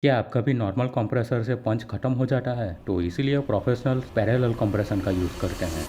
क्या आपका भी नॉर्मल कंप्रेसर से पंच खत्म हो जाता है? तो इसीलिए प्रोफेशनल पैरेलल कंप्रेशन का यूज़ करते हैं।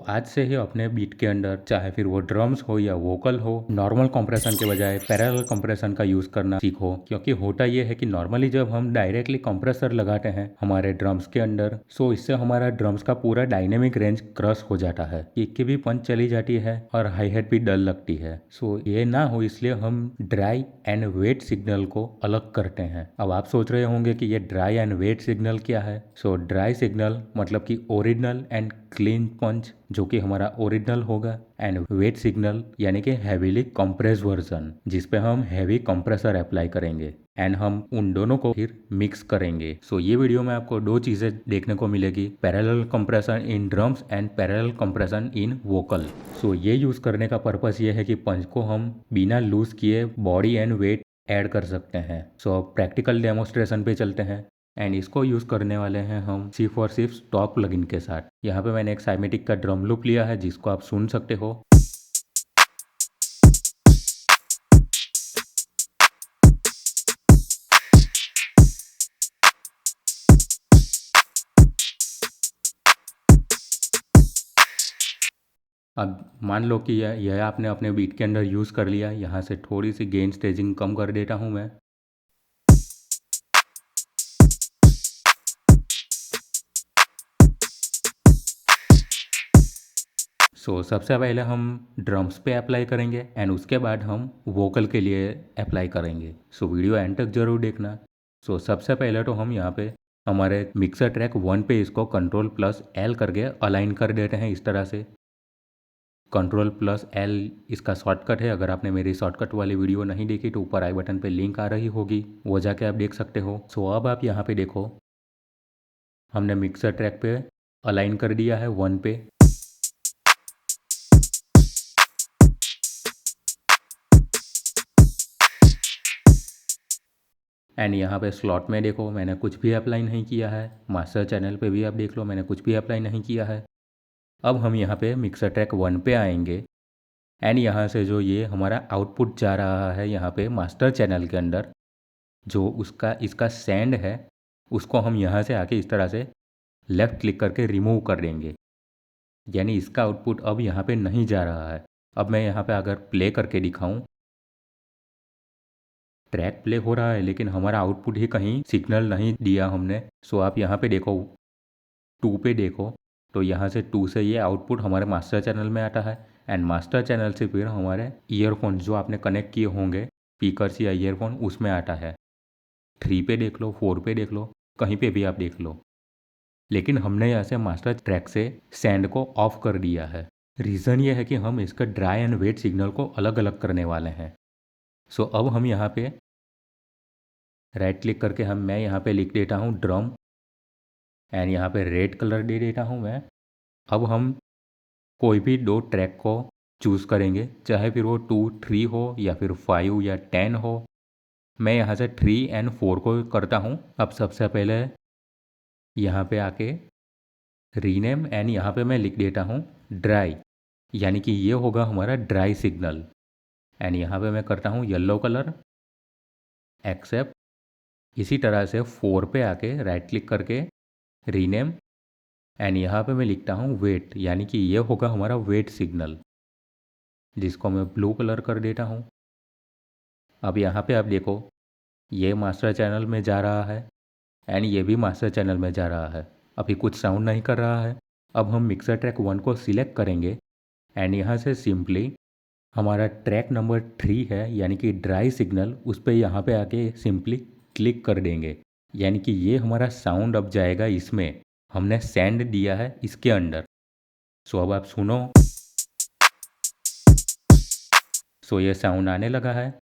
आज से ही अपने बीट के अंदर चाहे फिर वो ड्रम्स हो या वोकल हो, नॉर्मल कंप्रेशन के बजाय पैरेलल कंप्रेशन का यूज़ करना सीखो। क्योंकि होता ये है कि नॉर्मली जब हम डायरेक्टली कंप्रेसर लगाते हैं हमारे ड्रम्स के अंदर, इससे हमारा ड्रम्स का पूरा डायनेमिक रेंज क्रॉस हो जाता है, किक की भी पंच चली जाती है और हाई हेड भी डल लगती है। ये ना हो इसलिए हम ड्राई एंड वेट सिग्नल को अलग करते हैं। अब आप सोच रहे होंगे कि ये ड्राई एंड वेट सिग्नल क्या है। ड्राई सिग्नल मतलब कि ओरिजिनल एंड क्लीन पंच जो कि हमारा ओरिजिनल होगा, एंड वेट सिग्नल यानी कि हैवीली कंप्रेस वर्जन जिस पे हम हैवी कंप्रेसर अप्लाई करेंगे एंड हम उन दोनों को फिर मिक्स करेंगे। ये वीडियो में आपको दो चीज़ें देखने को मिलेगी, parallel compression in drums and parallel compression in vocal. ये यूज़ करने का पर्पस ये है कि पंच को हम बिना लूज किए बॉडी एंड वेट ऐड कर सकते हैं। अब प्रैक्टिकल डेमोस्ट्रेशन पे चलते हैं एंड इसको यूज़ करने वाले हैं हम सिर्फ और सिर्फ स्टॉप प्लगइन के साथ। यहाँ पे मैंने एक साइमेटिक का ड्रम लूप लिया है जिसको आप सुन सकते हो। अब मान लो कि यह आपने अपने बीट के अंदर यूज़ कर लिया। यहाँ से थोड़ी सी गेन स्टेजिंग कम कर देता हूँ मैं। सबसे पहले हम ड्रम्स पे अप्लाई करेंगे एंड उसके बाद हम वोकल के लिए अप्लाई करेंगे। वीडियो एंड तक ज़रूर देखना। सबसे पहले तो हम यहाँ पे हमारे मिक्सर ट्रैक 1 पे इसको कंट्रोल+L करके अलाइन कर देते हैं इस तरह से। कंट्रोल+L इसका शॉर्टकट है। अगर आपने मेरी शॉर्टकट वाली वीडियो नहीं देखी तो ऊपर आई बटन पे लिंक आ रही होगी, वो जाके आप देख सकते हो। अब आप यहाँ पे देखो, हमने मिक्सर ट्रैक पे अलाइन कर दिया है 1 पे। एंड यहाँ पे स्लॉट में देखो मैंने कुछ भी अप्लाई नहीं किया है। मास्टर चैनल पे भी आप देख लो, मैंने कुछ भी अप्लाई नहीं किया है। अब हम यहाँ पे मिक्सर ट्रैक 1 पे आएंगे एंड यहाँ से जो ये हमारा आउटपुट जा रहा है यहाँ पे मास्टर चैनल के अंदर, जो उसका इसका सैंड है, उसको हम यहाँ से आके इस तरह से लेफ़्ट क्लिक करके रिमूव कर देंगे। यानी इसका आउटपुट अब यहाँ पे नहीं जा रहा है। अब मैं यहाँ पे अगर प्ले करके दिखाऊँ, ट्रैक प्ले हो रहा है लेकिन हमारा आउटपुट ही कहीं सिग्नल नहीं दिया हमने। आप यहाँ पे देखो 2 पे देखो, तो यहाँ से 2 से ये आउटपुट हमारे मास्टर चैनल में आता है एंड मास्टर चैनल से फिर हमारे ईयरफोन जो आपने कनेक्ट किए होंगे, स्पीकर्स या ईयरफोन, उसमें आता है। 3 पे देख लो, 4 पे देख लो, कहीं पे भी आप देख लो। लेकिन हमने यहाँ से मास्टर ट्रैक से सैंड को ऑफ कर दिया है। रीज़न ये है कि हम इसका ड्राई एंड वेट सिग्नल को अलग अलग करने वाले हैं। अब हम यहाँ पे राइट क्लिक करके मैं यहाँ पे लिख देता हूँ ड्रम एंड यहाँ पे रेड कलर दे देता हूँ मैं। अब हम कोई भी दो ट्रैक को चूज़ करेंगे, चाहे फिर वो 2, 3 हो या फिर 5 या 10 हो। मैं यहाँ से 3 एंड 4 को करता हूँ। अब सबसे पहले यहाँ पे आके रीनेम एंड यहाँ पे मैं लिख देता हूँ ड्राई, यानी कि ये होगा हमारा ड्राई सिग्नल। एंड यहाँ पे मैं करता हूँ येलो कलर, एक्सेप्ट। इसी तरह से 4 पे आके राइट क्लिक करके रीनेम एंड यहाँ पे मैं लिखता हूँ वेट, यानी कि ये होगा हमारा वेट सिग्नल, जिसको मैं ब्लू कलर कर देता हूँ। अब यहाँ पे आप देखो, ये मास्टर चैनल में जा रहा है एंड ये भी मास्टर चैनल में जा रहा है। अभी कुछ साउंड नहीं कर रहा है। अब हम मिक्सर ट्रैक 1 को सिलेक्ट करेंगे एंड यहाँ से सिंपली हमारा ट्रैक नंबर 3 है यानी कि ड्राई सिग्नल, उस पर यहाँ पे आके सिंपली क्लिक कर देंगे। यानी कि ये हमारा साउंड अब जाएगा इसमें, हमने सैंड दिया है इसके अंदर। अब आप सुनो। ये साउंड आने लगा है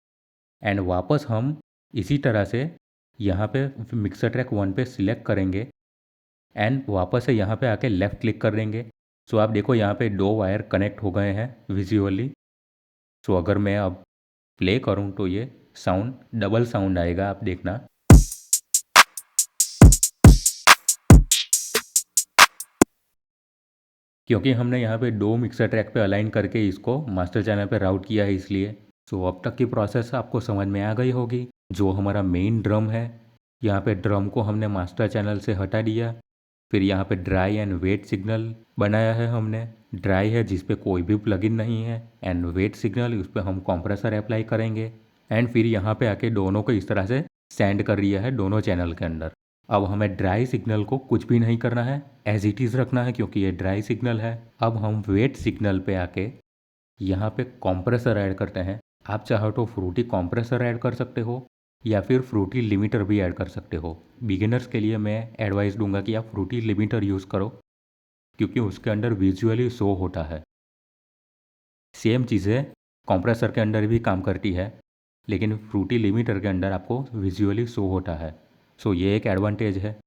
एंड वापस हम इसी तरह से यहाँ पे मिक्सर ट्रैक 1 पे सिलेक्ट करेंगे एंड वापस से यहाँ पे आके लेफ़्ट क्लिक कर देंगे। आप देखो यहाँ पे दो वायर कनेक्ट हो गए हैं विजुअली। अगर मैं अब प्ले करूँ तो ये साउंड डबल साउंड आएगा, आप देखना। क्योंकि हमने यहाँ पे दो मिक्सर ट्रैक पे अलाइन करके इसको मास्टर चैनल पे राउट किया है इसलिए। सो अब तक की प्रोसेस आपको समझ में आ गई होगी। जो हमारा मेन ड्रम है, यहाँ पे ड्रम को हमने मास्टर चैनल से हटा दिया। फिर यहाँ पे ड्राई एंड वेट सिग्नल बनाया है हमने। ड्राई है जिस पे कोई भी प्लगइन नहीं है, एंड वेट सिग्नल उस पर हम कंप्रेसर अप्लाई करेंगे। एंड फिर यहाँ पे आके दोनों को इस तरह से सेंड कर दिया है दोनों चैनल के अंदर। अब हमें ड्राई सिग्नल को कुछ भी नहीं करना है, एज इट इज़ रखना है क्योंकि ये ड्राई सिग्नल है। अब हम वेट सिग्नल पे आके यहाँ पे कंप्रेसर ऐड करते हैं। आप चाहो तो फ्रूटी कंप्रेसर ऐड कर सकते हो या फिर फ्रूटी लिमिटर भी ऐड कर सकते हो। बिगिनर्स के लिए मैं एडवाइस दूंगा कि आप फ्रूटी लिमिटर यूज़ करो क्योंकि उसके अंदर विजुअली शो होता है। सेम चीज़ें कंप्रेसर के अंदर भी काम करती है, लेकिन फ्रूटी लिमिटर के अंदर आपको विजुअली शो होता है। सो ये एक एडवांटेज है।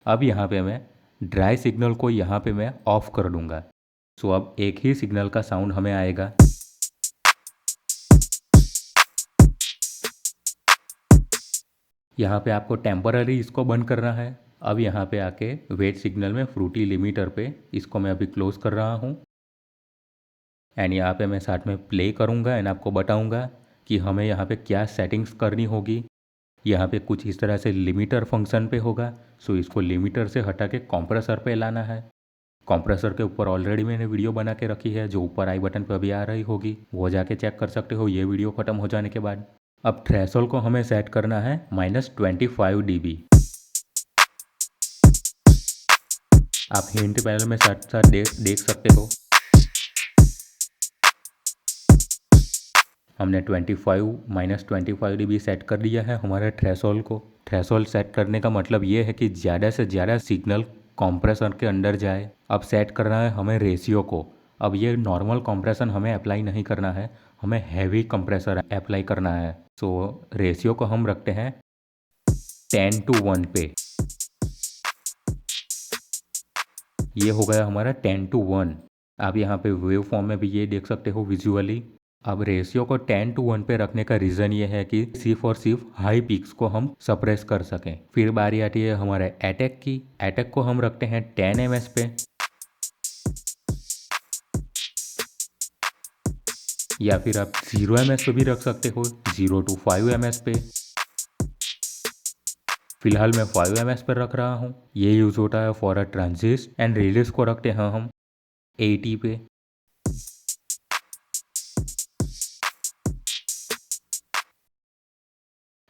अब यहाँ पे मैं ड्राई सिग्नल को यहाँ पे मैं ऑफ कर दूंगा। सो अब एक ही सिग्नल का साउंड हमें आएगा। यहाँ पे आपको टेम्पररी इसको बंद करना है। अब यहाँ पे आके वेट सिग्नल में फ्रूटी लिमिटर पे इसको मैं अभी क्लोज कर रहा हूँ। एंड यहाँ पे मैं साथ में प्ले करूँगा एंड आपको बताऊँगा कि हमें यहाँ पे क्या सेटिंग्स करनी होगी। यहाँ पे कुछ इस तरह से लिमिटर फंक्शन पे होगा। सो इसको लिमिटर से हटा के कंप्रेसर पे लाना है। कंप्रेसर के ऊपर ऑलरेडी मैंने वीडियो बना के रखी है, जो ऊपर आई बटन पे अभी आ रही होगी, वो जाके चेक कर सकते हो ये वीडियो ख़त्म हो जाने के बाद। अब थ्रेशोल्ड को हमें सेट करना है -25 dB। आप हिंट पैनल में साथ साथ देख सकते हो हमने 25 -25 dB सेट कर दिया है हमारे थ्रेशोल्ड को। थ्रेशोल्ड सेट करने का मतलब ये है कि ज़्यादा से ज़्यादा सिग्नल कंप्रेसर के अंदर जाए। अब सेट करना है हमें रेशियो को। अब ये नॉर्मल कंप्रेशन हमें अप्लाई नहीं करना है, हमें हैवी कंप्रेसर अप्लाई करना है। सो रेशियो को हम रखते हैं 10:1 पे। ये हो गया हमारा 10:1। आप यहाँ पे वेव फॉर्म में भी ये देख सकते हो विजुअली। अब रेशियो को 10:1 पे रखने का रीज़न ये है कि सिर्फ और सिर्फ हाई पिक्स को हम सप्रेस कर सकें। फिर बारी आती है हमारे अटैक की। अटैक को हम रखते हैं 10 ms पे, या फिर आप 0 ms पे भी रख सकते हो, 0 to 5 ms पे। फिलहाल मैं 5 ms पर रख रहा हूँ। ये यूज़ होता है फॉर अ ट्रांजिस्ट। एंड रिलीज को रखते हैं हम 80 पे।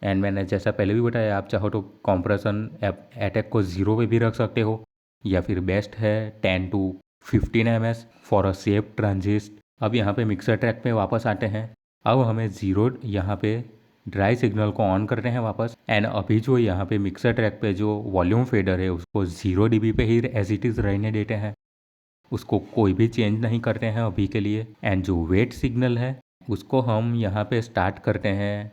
एंड मैंने जैसा पहले भी बताया, आप चाहो तो कॉम्प्रेशन अटैक को 0 पे भी रख सकते हो, या फिर बेस्ट है 10 to 15 ms for a safe transit. अब यहाँ पे मिक्सर ट्रैक पे वापस आते हैं। अब हमें 0 यहाँ पे ड्राई सिग्नल को ऑन करते हैं वापस। एंड अभी जो यहाँ पे मिक्सर ट्रैक पे जो वॉल्यूम फेडर है उसको 0 dB पे ही एज इट इज़ रहने देते हैं, उसको कोई भी चेंज नहीं करते हैं अभी के लिए। एंड जो वेट सिग्नल है उसको हम यहाँ पे स्टार्ट करते हैं,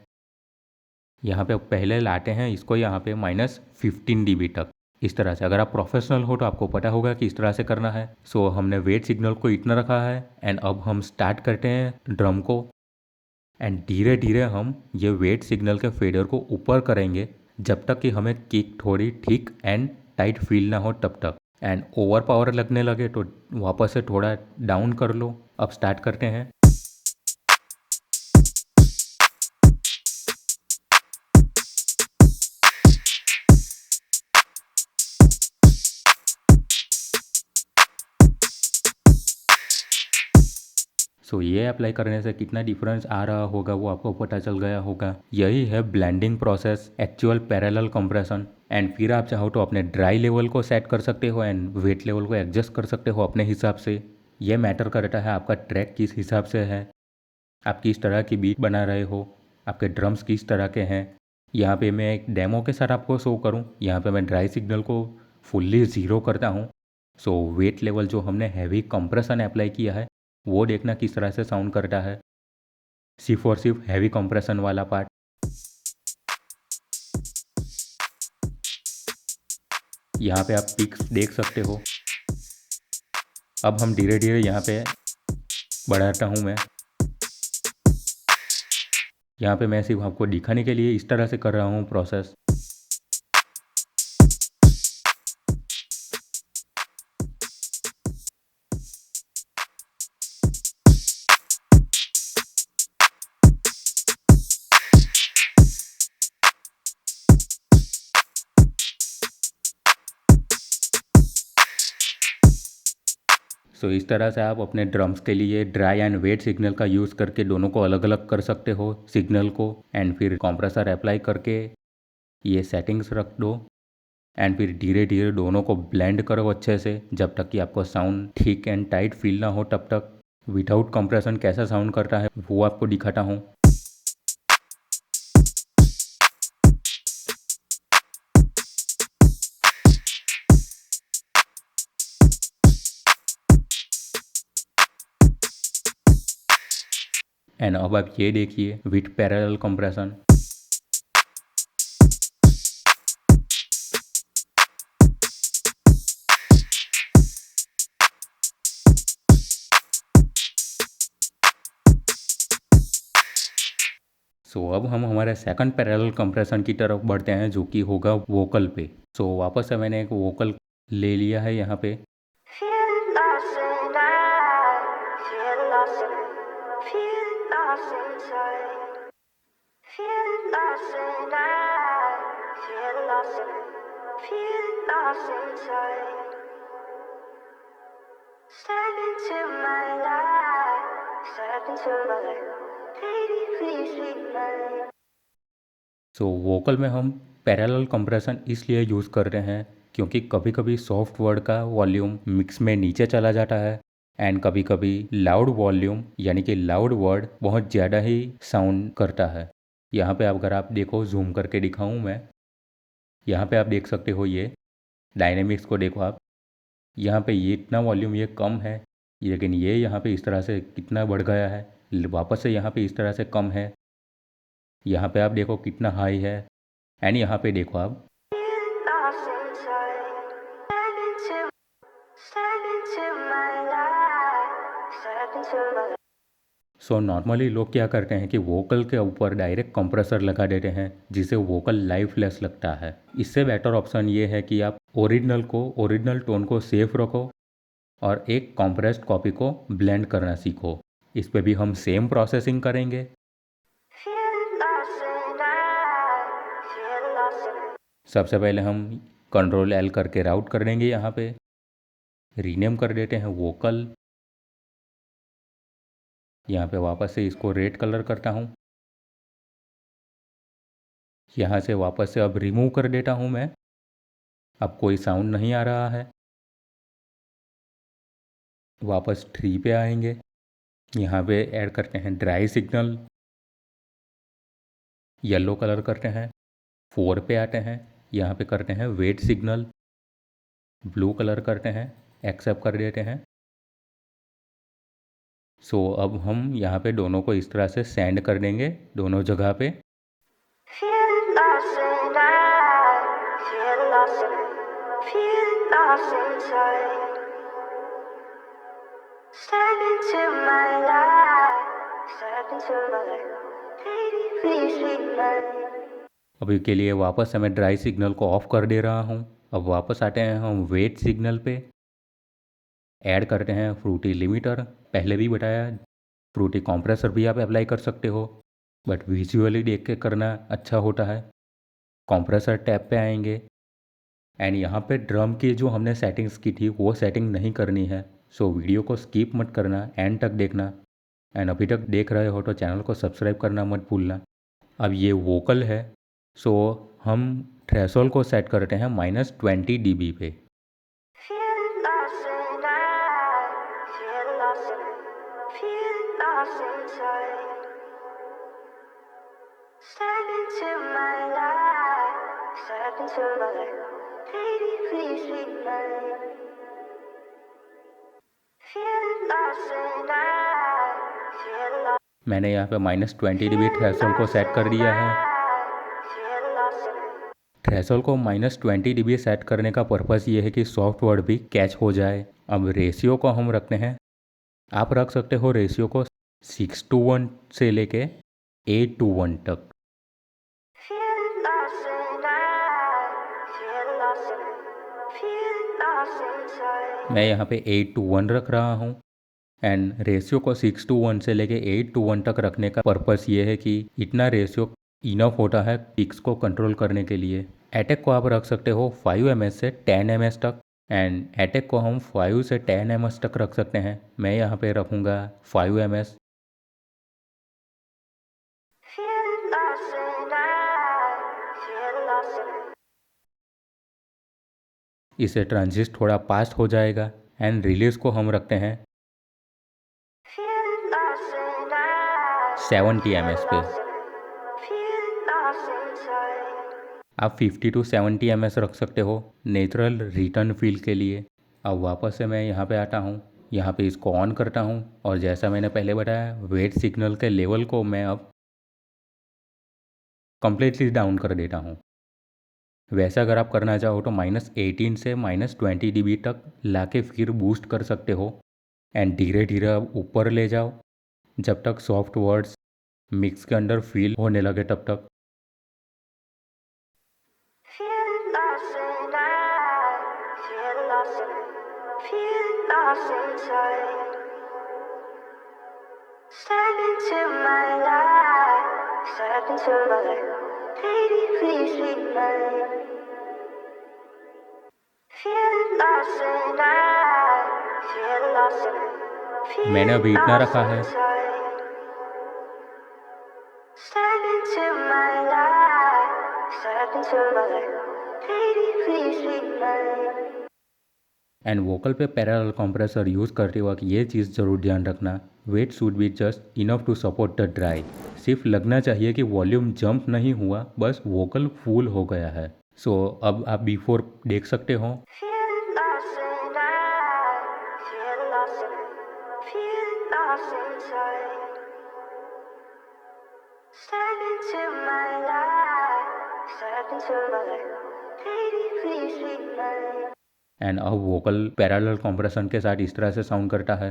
यहाँ पे पहले लाते हैं इसको यहाँ पे -15 dB तक। इस तरह से अगर आप प्रोफेशनल हो तो आपको पता होगा कि इस तरह से करना है। सो हमने वेट सिग्नल को इतना रखा है। एंड अब हम स्टार्ट करते हैं ड्रम को। एंड धीरे धीरे हम ये वेट सिग्नल के फेडर को ऊपर करेंगे जब तक कि हमें किक थोड़ी ठीक एंड टाइट फील ना हो तब तक। एंड ओवर पावर लगने लगे तो वापस से थोड़ा डाउन कर लो। अब स्टार्ट करते हैं। सो ये अप्लाई करने से कितना डिफरेंस आ रहा होगा वो आपको पता चल गया होगा। यही है blending process, actual parallel compression. And फिर आप चाहो तो अपने ड्राई लेवल को सेट कर सकते हो एंड वेट लेवल को एडजस्ट कर सकते हो अपने हिसाब से। ये मैटर करता है आपका ट्रैक किस हिसाब से है, आप किस तरह की बीट बना रहे हो, आपके ड्रम्स किस तरह के हैं। यहाँ पे मैं एक डेमो के साथ आपको शो करूँ। यहाँ पे मैं ड्राई सिग्नल को फुल्ली ज़ीरो करता हूँ। सो वेट लेवल जो हमने हैवी कंप्रेशन अप्लाई किया है वो देखना किस तरह से साउंड करता है, सिर्फ और सिर्फ हैवी कंप्रेशन वाला पार्ट। यहाँ पे आप पिक्स देख सकते हो। अब हम धीरे धीरे यहाँ पे बढ़ाता हूँ मैं। यहाँ पे मैं सिर्फ आपको दिखाने के लिए इस तरह से कर रहा हूँ प्रोसेस। सो इस तरह से आप अपने ड्रम्स के लिए ड्राई एंड वेट सिग्नल का यूज़ करके दोनों को अलग अलग कर सकते हो सिग्नल को, एंड फिर कंप्रेसर अप्लाई करके ये सेटिंग्स रख दो, एंड फिर धीरे धीरे दोनों को ब्लेंड करो अच्छे से जब तक कि आपको sound thick and tight feel ना हो तब तक। विदाउट कंप्रेशन कैसा साउंड करता है वो आपको दिखाता हूँ। एंड अब आप ये देखिए विथ पैरेलल कंप्रेशन। सो अब हम हमारे सेकंड पैरेलल कंप्रेशन की तरफ बढ़ते हैं जो कि होगा वोकल पे। सो वापस से मैंने एक वोकल ले लिया है यहाँ पे। सो वोकल में हम पैरेलल कंप्रेशन इसलिए यूज़ कर रहे हैं क्योंकि कभी कभी सॉफ्ट वर्ड का वॉल्यूम मिक्स में नीचे चला जाता है, एंड कभी कभी लाउड वॉल्यूम यानी कि लाउड वर्ड बहुत ज़्यादा ही साउंड करता है। यहाँ पे अगर आप देखो, जूम करके दिखाऊँ मैं, यहाँ पे आप देख सकते हो ये डायनेमिक्स को देखो आप, यहाँ पे ये इतना वॉल्यूम ये कम है, लेकिन ये यहाँ पे इस तरह से कितना बढ़ गया है, वापस से यहाँ पे इस तरह से कम है, यहाँ पे आप देखो कितना हाई है, एंड यहाँ पे देखो आप। सो नॉर्मली लोग क्या करते हैं कि वोकल के ऊपर डायरेक्ट कंप्रेसर लगा देते हैं जिससे वोकल लाइफलेस लगता है। इससे बेटर ऑप्शन ये है कि आप ओरिजिनल टोन को सेफ रखो और एक कॉम्प्रेस्ड कॉपी को ब्लेंड करना सीखो। इस पे भी हम सेम प्रोसेसिंग करेंगे। सबसे पहले हम कंट्रोल एल करके राउट कर देंगे, यहाँ पे रीनेम कर देते हैं वोकल। यहाँ पे वापस से इसको रेड कलर करता हूँ, यहाँ से वापस से अब रिमूव कर देता हूँ मैं। अब कोई साउंड नहीं आ रहा है। वापस 3 पे आएंगे, यहाँ पे ऐड करते हैं ड्राई सिग्नल, येलो कलर करते हैं। 4 पे आते हैं, यहाँ पे करते हैं वेट सिग्नल, ब्लू कलर करते हैं, एक्सेप्ट कर देते हैं। सो अब हम यहाँ पे दोनों को इस तरह से सेंड कर देंगे दोनों जगह पे। अभी के लिए वापस से मैं ड्राई सिग्नल को ऑफ कर दे रहा हूँ। अब वापस आते हैं हम वेट सिग्नल पे, ऐड करते हैं फ्रूटी लिमिटर। पहले भी बताया फ्रूटी कंप्रेसर भी आप अप्लाई कर सकते हो, बट विजुअली देख के करना अच्छा होता है। कंप्रेसर टैब पे आएंगे, एंड यहाँ पे ड्रम की जो हमने सेटिंग्स की थी वो सेटिंग नहीं करनी है। सो वीडियो को स्किप मत करना, एंड तक देखना, एंड अभी तक देख रहे हो तो चैनल को सब्सक्राइब करना मत भूलना। अब ये वोकल है, सो हम थ्रेशोल्ड को सेट करते हैं -20 dB पे। मैंने यहाँ पे -20 dB थ्रेशोल्ड को सेट कर दिया है। थ्रेशोल्ड को -20 dB सेट करने का पर्पस ये है कि सॉफ्ट वर्ड भी कैच हो जाए। अब रेशियो को हम रखते हैं, आप रख सकते हो रेशियो को 6:1 से लेके 8:1 तक। मैं यहाँ पे 8:1 रख रहा हूँ, एंड रेशियो को 6:1 से लेके 8:1 तक रखने का पर्पस ये है कि इतना रेशियो इनफ होता है पिक्स को कंट्रोल करने के लिए। अटैक को आप रख सकते हो 5 ms से 10 ms तक, एंड अटैक को हम 5 से 10 ms तक रख सकते हैं। मैं यहाँ पे रखूँगा 5 ms। इससे ट्रांजिस्ट थोड़ा पास्ट हो जाएगा एंड रिलीज को हम रखते हैं 70 ms पे। आप 50 to 70 ms रख सकते हो नेचुरल रिटर्न फील के लिए। अब वापस से मैं यहाँ पे आता हूँ, यहाँ पे इसको ऑन करता हूँ और जैसा मैंने पहले बताया वेट सिग्नल के लेवल को मैं अब कम्प्लीटली डाउन कर देता हूँ। वैसे अगर आप करना चाहो तो -18 से -20 dB तक लाके फिर बूस्ट कर सकते हो एंड धीरे धीरे अब ऊपर ले जाओ जब तक सॉफ्ट वर्ड्स मिक्स के अंदर फील होने लगे तब तक। मैंने अभी इतना रखा है। एंड वोकल पे पैरेलल कंप्रेसर यूज़ करते वक्त ये चीज़ ज़रूर ध्यान रखना, wet should be just enough to support the dry. सिर्फ लगना चाहिए कि वॉल्यूम जंप नहीं हुआ, बस वोकल फुल हो गया है। सो अब आप बिफोर देख सकते हो। एंड अब वोकल पैरेलल कंप्रेशन के साथ इस तरह से साउंड करता है।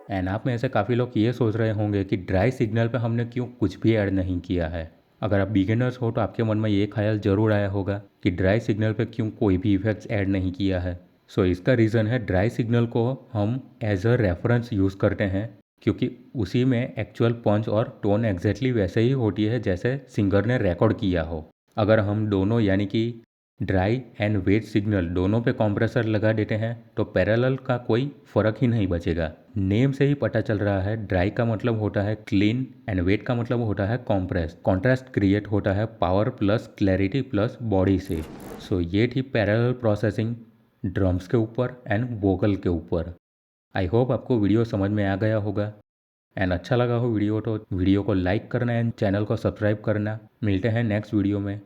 एंड आप में से काफ़ी लोग ये सोच रहे होंगे कि ड्राई सिग्नल पे हमने क्यों कुछ भी ऐड नहीं किया है। अगर आप बिगिनर्स हो तो आपके मन में ये ख्याल ज़रूर आया होगा कि ड्राई सिग्नल पे क्यों कोई भी इफेक्ट्स ऐड नहीं किया है। सो इसका रीज़न है ड्राई सिग्नल को हम एज अ रेफरेंस यूज़ करते हैं क्योंकि उसी में एक्चुअल पंच और टोन एग्जैक्टली वैसे ही होती है जैसे सिंगर ने रिकॉर्ड किया हो। अगर हम दोनों यानी कि ड्राई एंड वेट सिग्नल दोनों पे कंप्रेसर लगा देते हैं तो पैरेलल का कोई फ़र्क ही नहीं बचेगा। नेम से ही पता चल रहा है ड्राई का मतलब होता है क्लीन एंड वेट का मतलब होता है कॉम्प्रेस। कॉन्ट्रास्ट क्रिएट होता है power plus clarity plus body से। सो ये थी पैरेलल प्रोसेसिंग ड्रम्स के ऊपर एंड वोकल के ऊपर। आई होप आपको वीडियो समझ में आ गया होगा एंड अच्छा लगा हो वीडियो तो वीडियो को लाइक करना एंड चैनल को सब्सक्राइब करना। मिलते हैं नेक्स्ट वीडियो में।